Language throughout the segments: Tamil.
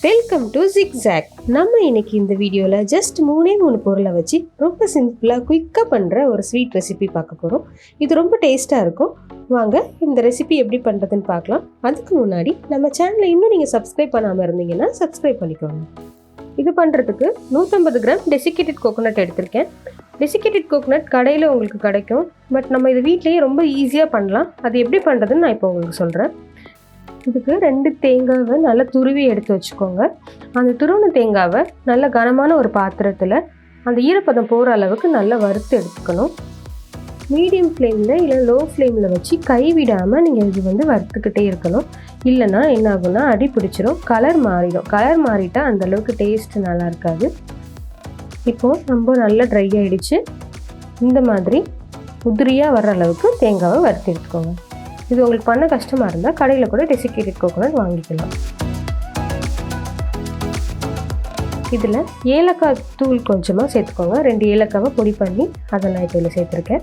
Welcome to zigzag. நம்ம இன்னைக்கு இந்த வீடியோவில் ஜஸ்ட் 3 பொருளை வச்சு ரொம்ப சிம்பிளாக குயிக்காக பண்ணுற ஒரு ஸ்வீட் ரெசிபி பார்க்க போகிறோம். இது ரொம்ப டேஸ்ட்டாக இருக்கும். வாங்க இந்த ரெசிபி எப்படி பண்ணுறதுன்னு பார்க்கலாம். அதுக்கு முன்னாடி நம்ம சேனலை இன்னும் நீங்கள் சப்ஸ்கிரைப் பண்ணாமல் இருந்தீங்கன்னா சப்ஸ்கிரைப் பண்ணிக்கோங்க. இது பண்ணுறதுக்கு 150 கிராம் டெசிகேட்டட் கோகோனட் எடுத்திருக்கேன். டெசிகேட்டட் கோகோனட் கடையில் உங்களுக்கு கிடைக்கும். பட் நம்ம இது வீட்லேயே ரொம்ப ஈஸியாக பண்ணலாம். அது எப்படி பண்ணுறதுன்னு நான் இப்போ உங்களுக்கு சொல்கிறேன். இதுக்கு 2 தேங்காவை நல்லா துருவி எடுத்து வச்சுக்கோங்க. அந்த துருவின தேங்காவை நல்ல கனமான ஒரு பாத்திரத்தில் அந்த ஈரப்பதம் போகிற அளவுக்கு நல்லா வறுத்து எடுத்துக்கணும். மீடியம் ஃப்ளேமில் இல்லை லோ ஃப்ளேமில் வச்சு கைவிடாமல் நீங்கள் இது வறுத்துக்கிட்டே இருக்கணும். இல்லைன்னா என்ன ஆகும்னா அடி பிடிச்சிரும், கலர் மாறிடும். கலர் மாறிட்டால் அந்தளவுக்கு டேஸ்ட்டு நல்லா இருக்காது. இப்போது ரொம்ப நல்லா ட்ரை ஆகிடுச்சு. இந்த மாதிரி உதிரியாக வர்ற அளவுக்கு தேங்காவை வறுத்து எடுத்துக்கோங்க. இது உங்களுக்கு பண்ண கஷ்டமாக இருந்தால் கடையில் கூட டெசிகேட்டட் கோகோனட் வாங்கிக்கலாம். இதில் ஏலக்காய் தூள் கொஞ்சமாக சேர்த்துக்கோங்க. 2 ஏலக்காவை பொடி பண்ணி அதை நான் இப்போ இதில் சேர்த்துருக்கேன்.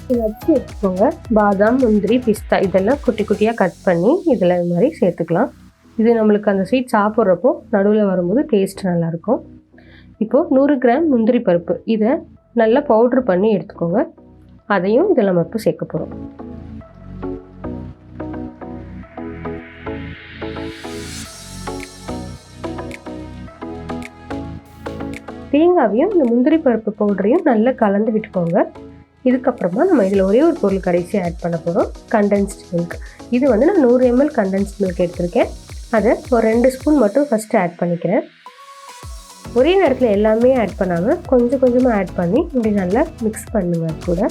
இதை வச்சு எடுத்துக்கோங்க. பாதாம், முந்திரி, பிஸ்தா இதெல்லாம் குட்டி குட்டியாக கட் பண்ணி இதில் இது மாதிரி சேர்த்துக்கலாம். இது நம்மளுக்கு அந்த ஸ்வீட் சாப்பிட்றப்போ நடுவில் வரும்போது டேஸ்ட் நல்லாயிருக்கும். இப்போது 100 கிராம் முந்திரி பருப்பு இதை நல்லா பவுட்ரு பண்ணி எடுத்துக்கோங்க. அதையும் இதில் நம்ம இப்போ சேர்க்க போகிறோம். தேங்காவையும் இந்த முந்திரி பருப்பு பவுடரையும் நல்லா கலந்து விட்டுக்கோங்க. இதுக்கப்புறமா நம்ம இதில் ஒரே ஒரு பொருள் கடைசியாக ஆட் பண்ண போகிறோம், கண்டென்ஸ்ட் மில்க். இது நான் 100 ml கண்டென்ஸ்ட் மில்க் எடுத்திருக்கேன். அதை ஒரு 2 ஸ்பூன் மட்டும் ஃபஸ்ட்டு ஆட் பண்ணிக்கிறேன். ஒரே நேரத்தில் எல்லாமே ஆட் பண்ணாமல் கொஞ்சம் கொஞ்சமாக ஆட் பண்ணி இப்படி நல்லா மிக்ஸ் பண்ணுங்க. கூட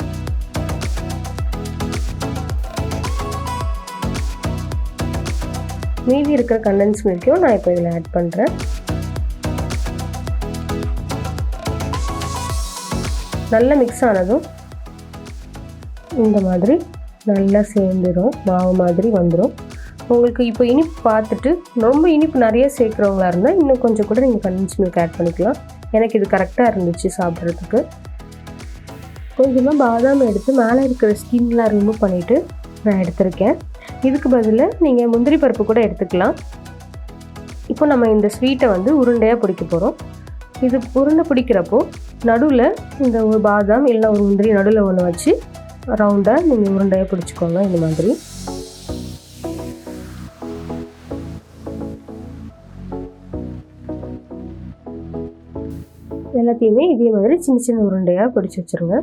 மீதி இருக்கிற கண்டென்ஸ் மில்க்கையும் நான் இப்போ இதில் ஆட் பண்ணுறேன். நல்லா மிக்ஸ் ஆனதும் இந்த மாதிரி நல்லா சேர்ந்துடும், மாவு மாதிரி வந்துடும். உங்களுக்கு இப்போ இனிப்பு பார்த்துட்டு ரொம்ப இனிப்பு நிறைய சேர்க்குறவங்களா இருந்தால் இன்னும் கொஞ்சம் கூட நீங்கள் கண்டென்ஸ் மில்க் ஆட் பண்ணிக்கலாம். எனக்கு இது கரெக்டாக இருந்துச்சு சாப்பிட்றதுக்கு. கொஞ்சமாக பாதாம் எடுத்து மேலே இருக்கிற ஸ்கின்லாம் ரிமூவ் பண்ணிவிட்டு நான் எடுத்திருக்கேன். இதுக்கு பதிலாக நீங்கள் முந்திரி பருப்பு கூட எடுத்துக்கலாம். இப்போ நம்ம இந்த ஸ்வீட்டை உருண்டையாக பிடிக்க போகிறோம். இது உருண்டை பிடிக்கிறப்போ நடுவில் இந்த ஒரு பாதாம் இல்லை ஒரு முந்திரி நடுவில் ஒன்று வச்சு ரவுண்டாக நீங்கள் உருண்டையாக பிடிச்சிக்கோங்க. இந்த மாதிரி எல்லாத்தையுமே இதே மாதிரி சின்ன சின்ன உருண்டையாக பிடிச்சி வச்சுருங்க.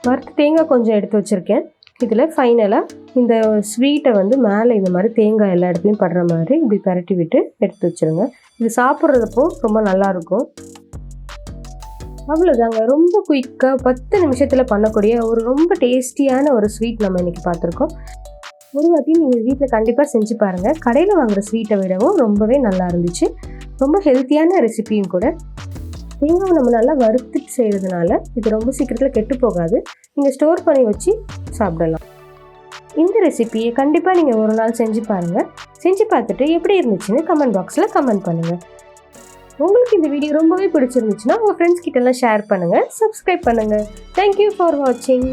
வறுத்து தேங்காய் கொஞ்சம் எடுத்து வச்சுருக்கேன். இதில் ஃபைனலாக இந்த ஸ்வீட்டை மேலே இந்த மாதிரி தேங்காய் எல்லா இடத்துலையும் படுற மாதிரி இப்படி பரட்டி விட்டு எடுத்து வச்சுருங்க. இது சாப்பிட்றதப்போ ரொம்ப நல்லாயிருக்கும். அவ்வளோதாங்க, ரொம்ப குயிக்காக 10 நிமிஷத்தில் பண்ணக்கூடிய ஒரு ரொம்ப டேஸ்டியான ஒரு ஸ்வீட் நம்ம இன்றைக்கி பார்த்துருக்கோம். ஒரு வாட்டி நீங்கள் வீட்டில் கண்டிப்பாக செஞ்சு பாருங்கள். கடையில் வாங்குகிற ஸ்வீட்டை விடவும் ரொம்பவே நல்லா இருந்துச்சு. ரொம்ப ஹெல்த்தியான ரெசிபியும் கூட. தேங்காவை நம்ம நல்லா வறுத்துட்டு செய்கிறதுனால இது ரொம்ப சீக்கிரத்தில் கெட்டு போகாது. நீங்கள் ஸ்டோர் பண்ணி வச்சு சாப்பிடலாம். இந்த ரெசிபியை கண்டிப்பாக நீங்கள் ஒரு நாள் செஞ்சு பாருங்கள். செஞ்சு பார்த்துட்டு எப்படி இருந்துச்சுன்னு கமெண்ட் பாக்ஸில் கமெண்ட் பண்ணுங்கள். உங்களுக்கு இந்த வீடியோ ரொம்பவே பிடிச்சிருந்துச்சுன்னா உங்கள் ஃப்ரெண்ட்ஸ் கிட்டலாம் ஷேர் பண்ணுங்கள், சப்ஸ்கிரைப் பண்ணுங்கள். தேங்க்யூ ஃபார் வாட்சிங்.